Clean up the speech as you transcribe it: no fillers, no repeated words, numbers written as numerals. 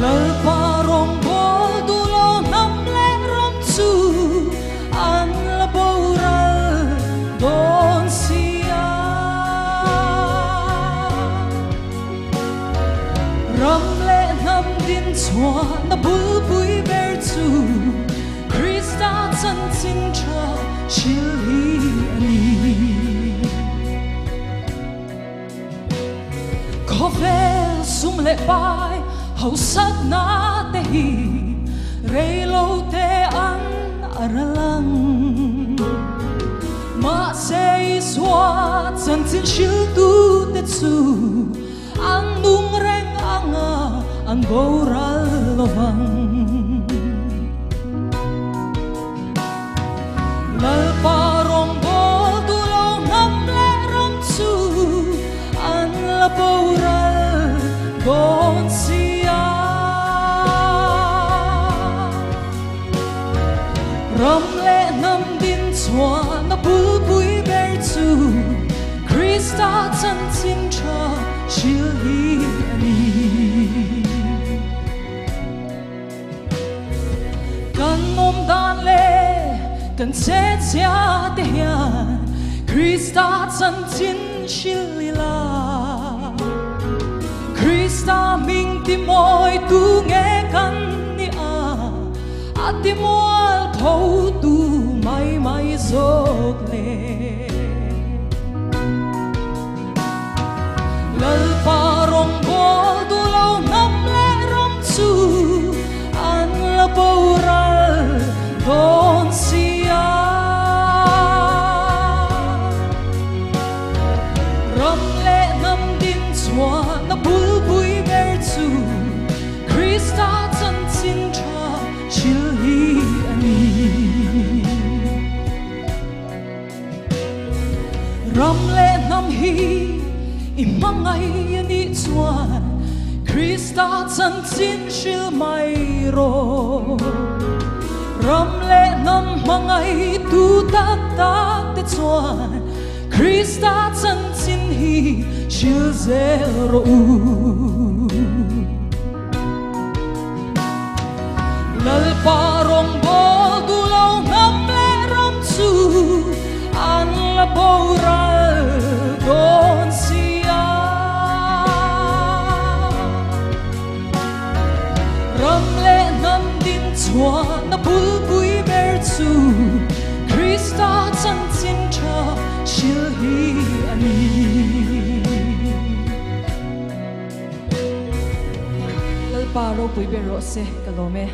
Lalparong bodulo nam lerom su an laboral don sia ramle nam din chua na bulbui ber chu Krista chan chin cha shil hi ani có vẻ sum lệ bai hậu sát na te hi rei lo te an aralang ma sei swat chan chin shil tu te chu an nung reng anga an boral lovang lal parong bol tu lo ngam le ram chu an la boral don sia ram le nam din chua na bul bui ber chu Krista chan chin cha shil hi ani kan nom dan le kan che cha te hian Krista chan chin shil la Krista ming ti moi tu nghe kan ni a ati moal tho tu mai mai zok le lal parong bol tu lo nam le rom chu an la boral don sia ram le nam din chua na bul bui ber chu Krista chan chin cha shil hi ani ram le nam hi imangai ani chuan Krista chan chin shil mai ro ram le nam mangai tu tak tak te chuan Krista chan chin hi shil zero lal parong bol du lo ngam le ram chu an la boral don sia ram le nam din chua na bul bui ber chu Krista chan chin cha shil hi ani lal paro bui ber ro se kalome